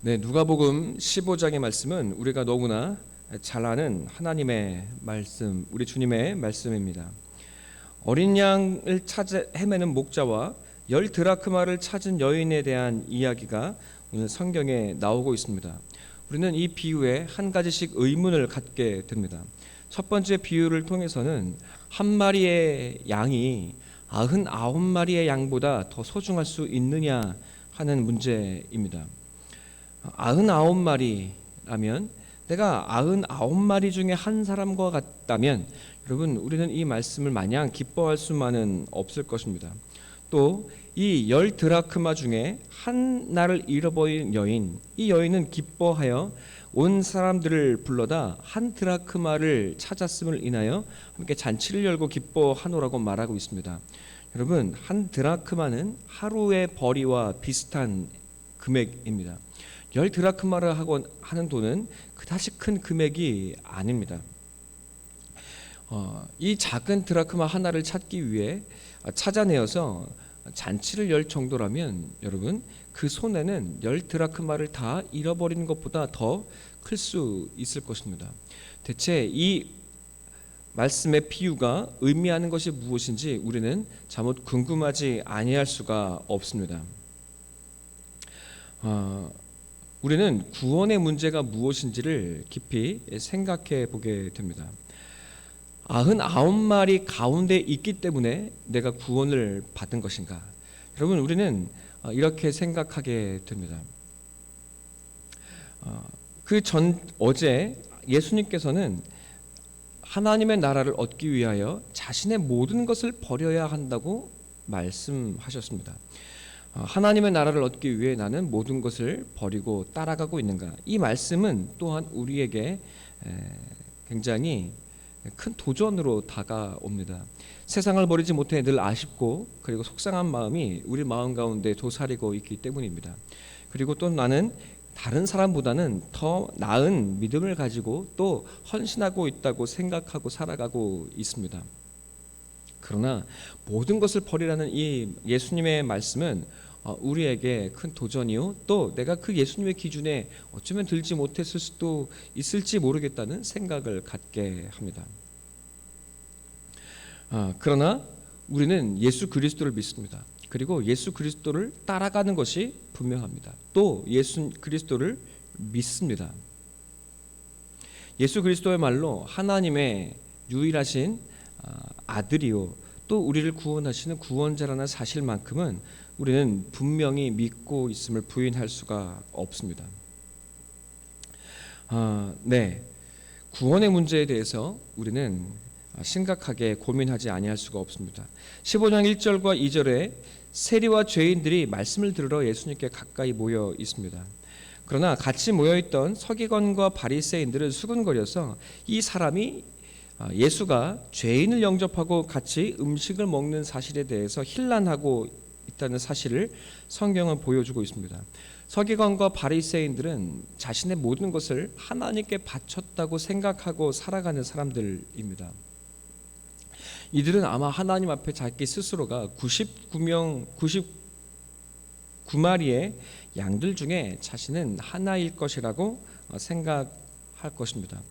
네, 누가복음 15장의 말씀은 우리가 너무나 잘 아는 하나님의 말씀, 우리 주님의 말씀입니다. 어린 양을 찾아 헤매는 목자와 10드라크마를 찾은 여인에 대한 이야기가 오늘 성경에 나오고 있습니다. 우리는 이 비유에 한 가지씩 의문을 갖게 됩니다. 첫 번째 비유를 통해서는 한 마리의 양이 99마리의 양보다 더 소중할 수 있느냐 하는 문제입니다. 99마리라면 내가 99마리 중에 한 사람과 같다면 여러분, 우리는 이 말씀을 마냥 기뻐할 수만은 없을 것입니다. 또 이 10드라크마 중에 하나를 잃어버린 여인, 이 여인은 기뻐하여 온 사람들을 불러다 한 드라크마를 찾았음을 인하여 함께 잔치를 열고 기뻐하노라고 말하고 있습니다. 여러분, 한 드라크마는 하루의 벌이와 비슷한 금액입니다. 10드라크마를 하는 돈은 그다지 큰 금액이 아닙니다. 이 작은 드라크마 하나를 찾기 위해 찾아내어서 잔치를 열 정도라면 여러분, 그 손해는 10드라크마를 다 잃어버리는 것보다 더 클 수 있을 것입니다. 대체 이 말씀의 비유가 의미하는 것이 무엇인지 우리는 잘못 궁금하지 아니할 수가 없습니다. 우리는 구원의 문제가 무엇인지를 깊이 생각해 보게 됩니다. 99마리 가운데 있기 때문에 내가 구원을 받은 것인가? 여러분, 우리는 이렇게 생각하게 됩니다. 어제 예수님께서는 하나님의 나라를 얻기 위하여 자신의 모든 것을 버려야 한다고 말씀하셨습니다. 하나님의 나라를 얻기 위해 나는 모든 것을 버리고 따라가고 있는가? 이 말씀은 또한 우리에게 굉장히 큰 도전으로 다가옵니다. 세상을 버리지 못해 늘 아쉽고 그리고 속상한 마음이 우리 마음 가운데 도사리고 있기 때문입니다. 그리고 또 나는 다른 사람보다는 더 나은 믿음을 가지고 또 헌신하고 있다고 생각하고 살아가고 있습니다. 그러나 모든 것을 버리라는 이 예수님의 말씀은 우리에게 큰 도전이요, 또 내가 그 예수님의 기준에 어쩌면 들지 못했을 수도 있을지 모르겠다는 생각을 갖게 합니다. 그러나 우리는 예수 그리스도를 믿습니다. 그리고 예수 그리스도를 따라가는 것이 분명합니다. 또 예수 그리스도를 믿습니다. 예수 그리스도의 말로 하나님의 유일하신 아들이요, 또 우리를 구원하시는 구원자라는 사실만큼은 우리는 분명히 믿고 있음을 부인할 수가 없습니다. 구원의 문제에 대해서 우리는 심각하게 고민하지 아니할 수가 없습니다. 15장 1절과 2절에 세리와 죄인들이 말씀을 들으러 예수님께 가까이 모여 있습니다. 그러나 같이 모여있던 서기관과 바리새인들은 수군거려서 이 사람이 예수가 죄인을 영접하고 같이 음식을 먹는 사실에 대해서 혼란하고 있다는 사실을 성경은 보여주고 있습니다. 서기관과 바리새인들은 자신의 모든 것을 하나님께 바쳤다고 생각하고 살아가는 사람들입니다. 이들은 아마 하나님 앞에 자기 스스로가 99마리의 양들 중에 자신은 하나일 것이라고 생각할 것입니다.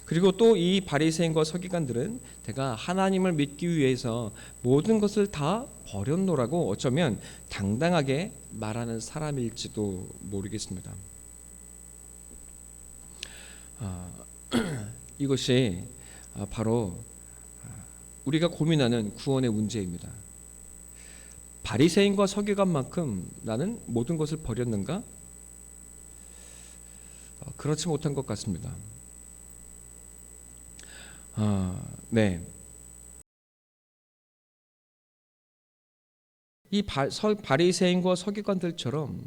그리고 또 이 바리새인과 서기관들은 내가 하나님을 믿기 위해서 모든 것을 다 버렸노라고 어쩌면 당당하게 말하는 사람일지도 모르겠습니다. 이것이 바로 우리가 고민하는 구원의 문제입니다. 바리새인과 서기관만큼 나는 모든 것을 버렸는가? 그렇지 못한 것 같습니다. 이 바리새인과 서기관들처럼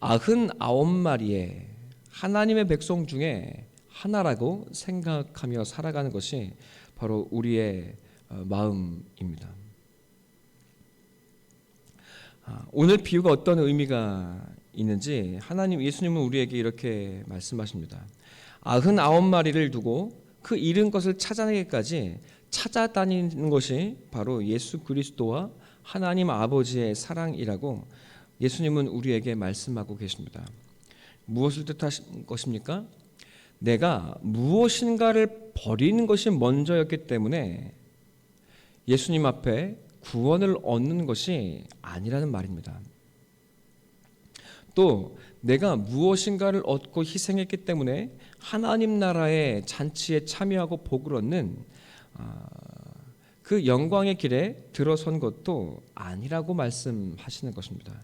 99마리의 하나님의 백성 중에 하나라고 생각하며 살아가는 것이 바로 우리의 마음입니다. 오늘 비유가 어떤 의미가 있는지 예수님은 우리에게 이렇게 말씀하십니다. 99마리를 두고 그 잃은 것을 찾아내기까지 찾아다니는 것이 바로 예수 그리스도와 하나님 아버지의 사랑이라고 예수님은 우리에게 말씀하고 계십니다. 무엇을 뜻하신 것입니까? 내가 무엇인가를 버리는 것이 먼저였기 때문에 예수님 앞에 구원을 얻는 것이 아니라는 말입니다. 또 내가 무엇인가를 얻고 희생했기 때문에 하나님 나라의 잔치에 참여하고 복을 얻는 그 영광의 길에 들어선 것도 아니라고 말씀하시는 것입니다.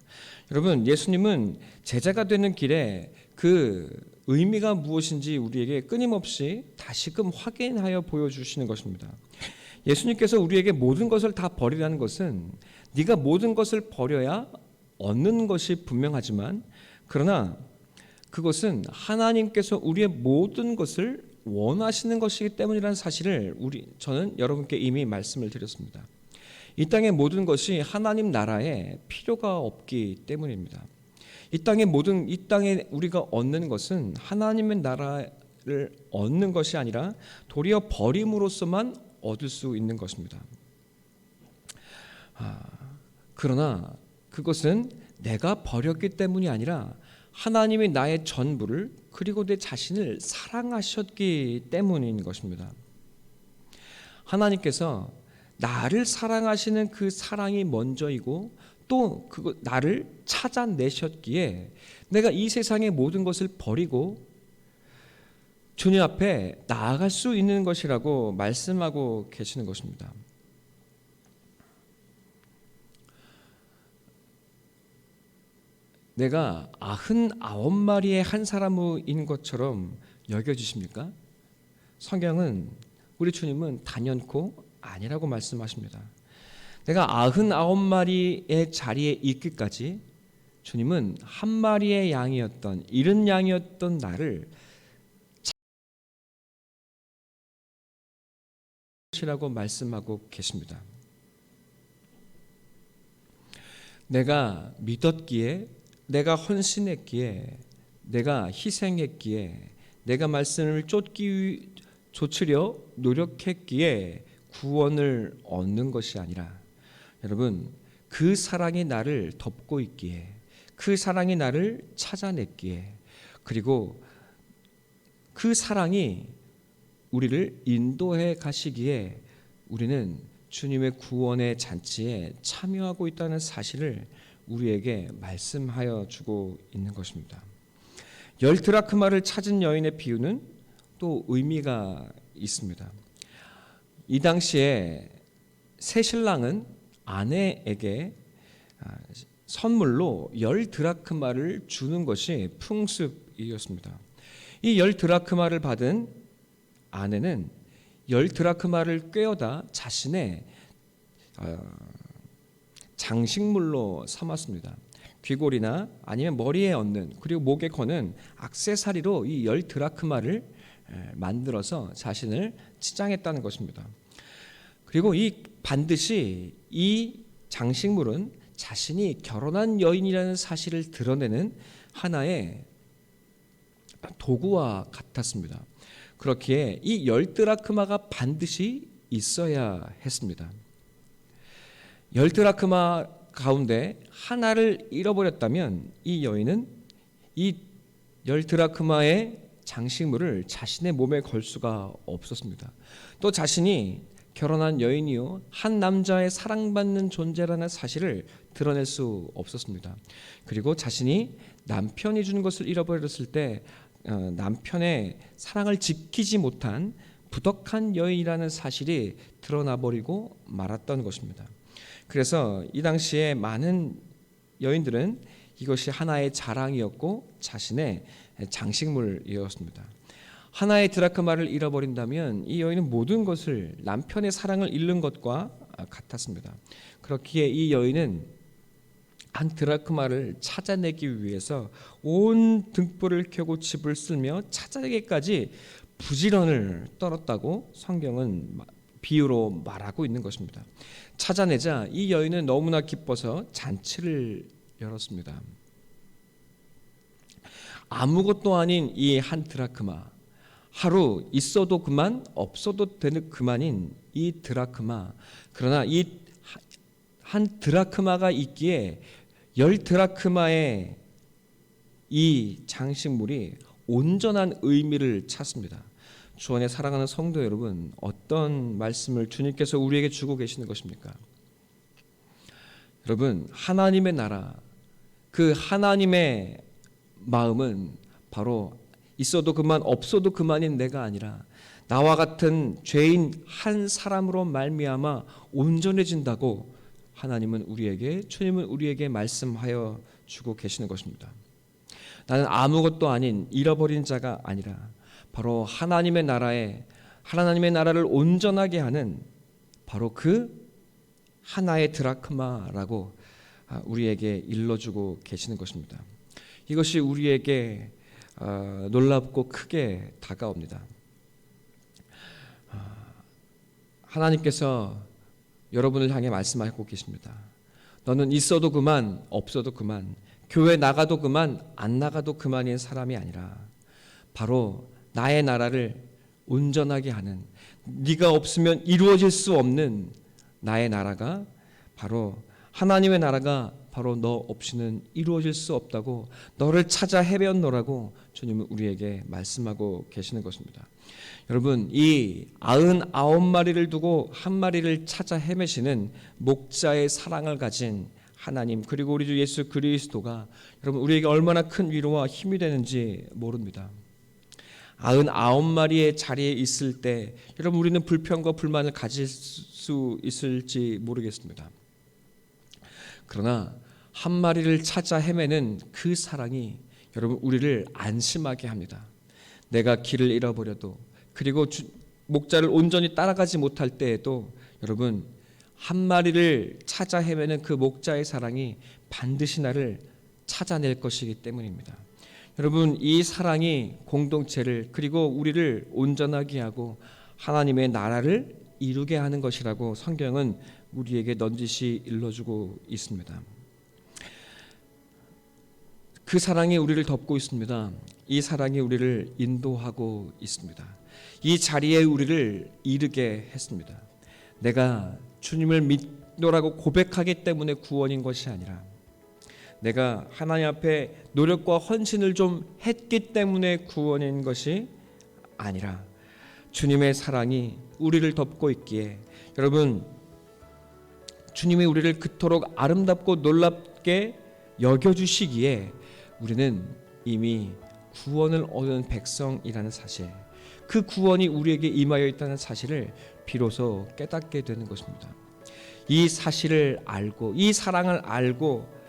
여러분, 예수님은 제자가 되는 길에 그 의미가 무엇인지 우리에게 끊임없이 다시금 확인하여 보여주시는 것입니다. 예수님께서 우리에게 모든 것을 다 버리라는 것은 네가 모든 것을 버려야 얻는 것이 분명하지만, 그러나 그것은 하나님께서 우리의 모든 것을 원하시는 것이기 때문이라는 사실을 저는 여러분께 이미 말씀을 드렸습니다. 이 땅의 모든 것이 하나님 나라에 필요가 없기 때문입니다. 이 땅에 우리가 얻는 것은 하나님의 나라를 얻는 것이 아니라 도리어 버림으로써만 얻을 수 있는 것입니다. 그러나 그것은 내가 버렸기 때문이 아니라 하나님이 나의 전부를, 그리고 내 자신을 사랑하셨기 때문인 것입니다. 하나님께서 나를 사랑하시는 그 사랑이 먼저이고 또 나를 찾아내셨기에 내가 이 세상의 모든 것을 버리고 주님 앞에 나아갈 수 있는 것이라고 말씀하고 계시는 것입니다. 내가 99마리의 한 사람인 것처럼 여겨지십니까? 성경은, 우리 주님은 단연코 아니라고 말씀하십니다. 내가 99마리의 자리에 있기까지 주님은 한 마리의 양이었던, 잃은 양이었던 나를 찾으시라고 말씀하고 계십니다. 내가 믿었기에, 내가 헌신했기에, 내가 희생했기에, 내가 말씀을 좇으려 노력했기에 구원을 얻는 것이 아니라, 여러분, 그 사랑이 나를 덮고 있기에, 그 사랑이 나를 찾아냈기에, 그리고 그 사랑이 우리를 인도해 가시기에 우리는 주님의 구원의 잔치에 참여하고 있다는 사실을 우리에게 말씀하여 주고 있는 것입니다. 10드라크마를 찾은 여인의 비유는 또 의미가 있습니다. 이 당시에 새 신랑은 아내에게 선물로 10드라크마를 주는 것이 풍습이었습니다. 이 10드라크마를 받은 아내는 10드라크마를 꿰어다 자신의 장식물로 삼았습니다. 귀골이나 아니면 머리에 얹는, 그리고 목에 거는 액세서리로 이 10드라크마를 만들어서 자신을 치장했다는 것입니다. 그리고 반드시 이 장식물은 자신이 결혼한 여인이라는 사실을 드러내는 하나의 도구와 같았습니다. 그렇기에 이 10드라크마가 반드시 있어야 했습니다. 10드라크마 가운데 하나를 잃어버렸다면 이 여인은 이 10드라크마의 장식물을 자신의 몸에 걸 수가 없었습니다. 또 자신이 결혼한 여인이요 한 남자의 사랑받는 존재라는 사실을 드러낼 수 없었습니다. 그리고 자신이 남편이 준 것을 잃어버렸을 때 남편의 사랑을 지키지 못한 부덕한 여인이라는 사실이 드러나버리고 말았던 것입니다. 그래서 이 당시에 많은 여인들은 이것이 하나의 자랑이었고 자신의 장식물이었습니다. 하나의 드라크마를 잃어버린다면 이 여인은 모든 것을, 남편의 사랑을 잃는 것과 같았습니다. 그렇기에 이 여인은 한 드라크마를 찾아내기 위해서 온 등불을 켜고 집을 쓸며 찾아내기까지 부지런을 떨었다고 성경은 비유로 말하고 있는 것입니다. 찾아내자 이 여인은 너무나 기뻐서 잔치를 열었습니다. 아무것도 아닌 이 한 드라크마, 하루 있어도 그만 없어도 되는 그만인 이 드라크마, 그러나 이 한 드라크마가 있기에 10드라크마의 이 장식물이 온전한 의미를 찾습니다. 주 안에 사랑하는 성도 여러분, 어떤 말씀을 주님께서 우리에게 주고 계시는 것입니까? 여러분, 하나님의 나라, 그 하나님의 마음은 바로 있어도 그만 없어도 그만인 내가 아니라 나와 같은 죄인 한 사람으로 말미암아 온전해진다고 하나님은 우리에게, 주님은 우리에게 말씀하여 주고 계시는 것입니다. 나는 아무것도 아닌 잃어버린 자가 아니라 바로 하나님의 나라를 온전하게 하는 바로 그 하나의 드라크마라고 우리에게 일러주고 계시는 것입니다. 이것이 우리에게 놀랍고 크게 다가옵니다. 하나님께서 여러분을 향해 말씀하고 계십니다. 너는 있어도 그만, 없어도 그만, 교회 나가도 그만, 안 나가도 그만인 사람이 아니라 바로 나의 나라를 온전하게 하는, 네가 없으면 이루어질 수 없는 나의 나라가 바로 하나님의 나라가 바로 너 없이는 이루어질 수 없다고, 너를 찾아 헤매었노라고 주님은 우리에게 말씀하고 계시는 것입니다. 여러분, 이 99마리를 두고 한 마리를 찾아 헤매시는 목자의 사랑을 가진 하나님, 그리고 우리 주 예수 그리스도가 여러분 우리에게 얼마나 큰 위로와 힘이 되는지 모릅니다. 99마리의 자리에 있을 때 여러분 우리는 불평과 불만을 가질 수 있을지 모르겠습니다. 그러나 한 마리를 찾아 헤매는 그 사랑이 여러분 우리를 안심하게 합니다. 내가 길을 잃어버려도, 그리고 목자를 온전히 따라가지 못할 때에도 여러분 한 마리를 찾아 헤매는 그 목자의 사랑이 반드시 나를 찾아낼 것이기 때문입니다. 여러분, 이 사랑이 공동체를, 그리고 우리를 온전하게 하고 하나님의 나라를 이루게 하는 것이라고 성경은 우리에게 넌지시 일러주고 있습니다. 그 사랑이 우리를 덮고 있습니다. 이 사랑이 우리를 인도하고 있습니다. 이 자리에 우리를 이르게 했습니다. 내가 주님을 믿노라고 고백하기 때문에 구원인 것이 아니라, 내가 하나님 앞에 노력과 헌신을 좀 했기 때문에 구원인 것이 아니라 주님의 사랑이 우리를 덮고 있기에, 여러분 주님이 우리를 그토록 아름답고 놀랍게 여겨주시기에 우리는 이미 구원을 얻은 백성이라는 사실, 그 구원이 우리에게 임하여 있다는 사실을 비로소 깨닫게 되는 것입니다. 이 사실을 알고, 이 사랑을 알고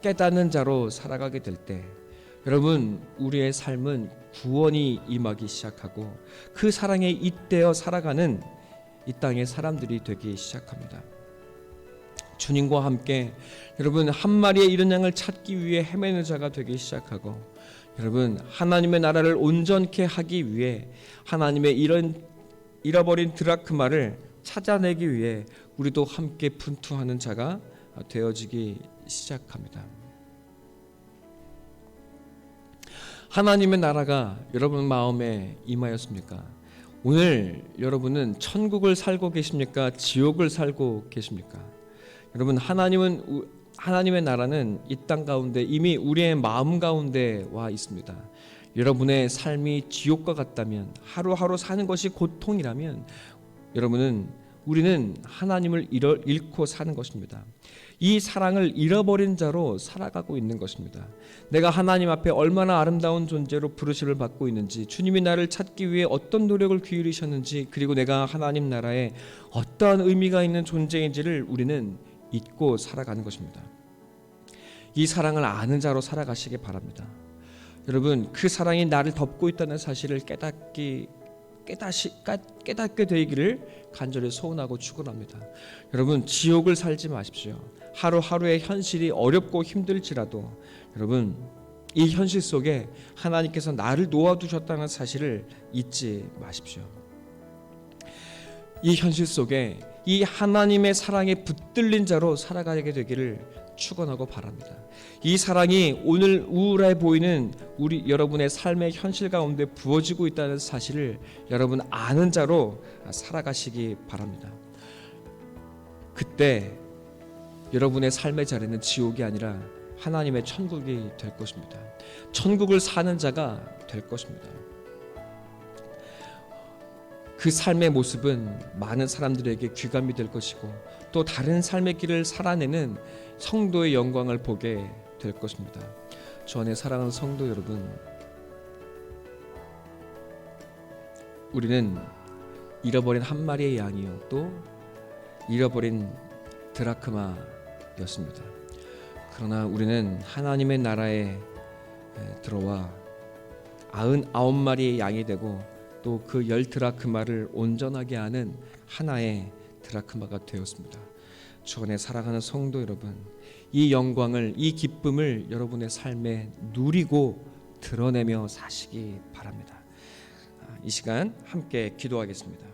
깨닫는 자로 살아가게 될 때 여러분 우리의 삶은 구원이 임하기 시작하고 그 사랑에 잇대어 살아가는 이 땅의 사람들이 되기 시작합니다. 주님과 함께 여러분 한 마리의 이른 양을 찾기 위해 헤매는 자가 되기 시작하고, 여러분 하나님의 나라를 온전케 하기 위해 하나님의 이런 잃어버린 드라크마를 찾아내기 위해 우리도 함께 분투하는 자가 되어지기 시작합니다. 하나님의 나라가 여러분 마음에 임하였습니까? 오늘 여러분은 천국을 살고 계십니까? 지옥을 살고 계십니까? 여러분 하나님의 나라는 이 땅 가운데 이미 우리의 마음 가운데 와 있습니다. 여러분의 삶이 지옥과 같다면, 하루하루 사는 것이 고통이라면 우리는 하나님을 잃고 사는 것입니다. 이 사랑을 잃어버린 자로 살아가고 있는 것입니다. 내가 하나님 앞에 얼마나 아름다운 존재로 부르심을 받고 있는지, 주님이 나를 찾기 위해 어떤 노력을 기울이셨는지, 그리고 내가 하나님 나라에 어떠한 의미가 있는 존재인지를 우리는 잊고 살아가는 것입니다. 이 사랑을 아는 자로 살아가시기 바랍니다. 여러분 그 사랑이 나를 덮고 있다는 사실을 깨닫게 되기를 간절히 소원하고 축원합니다. 여러분 지옥을 살지 마십시오. 하루하루의 현실이 어렵고 힘들지라도 여러분 이 현실 속에 하나님께서 나를 놓아두셨다는 사실을 잊지 마십시오. 이 현실 속에 이 하나님의 사랑에 붙들린 자로 살아가게 되기를 축원하고 바랍니다. 이 사랑이 오늘 우울해 보이는 여러분의 삶의 현실 가운데 부어지고 있다는 사실을 여러분 아는 자로 살아가시기 바랍니다. 그때 여러분의 삶의 자리는 지옥이 아니라 하나님의 천국이 될 것입니다. 천국을 사는 자가 될 것입니다. 그 삶의 모습은 많은 사람들에게 귀감이 될 것이고 또 다른 삶의 길을 살아내는 성도의 영광을 보게 될 것입니다. 주 안에 사랑하는 성도 여러분, 우리는 잃어버린 한 마리의 양이요 또 잃어버린 드라크마였습니다. 그러나 우리는 하나님의 나라에 들어와 99마리의 양이 되고 또 그 10드라크마를 온전하게 하는 하나의 드라크마가 되었습니다. 주 안에 사랑하는 성도 여러분, 이 영광을, 이 기쁨을 여러분의 삶에 누리고 드러내며 사시기 바랍니다. 이 시간 함께 기도하겠습니다.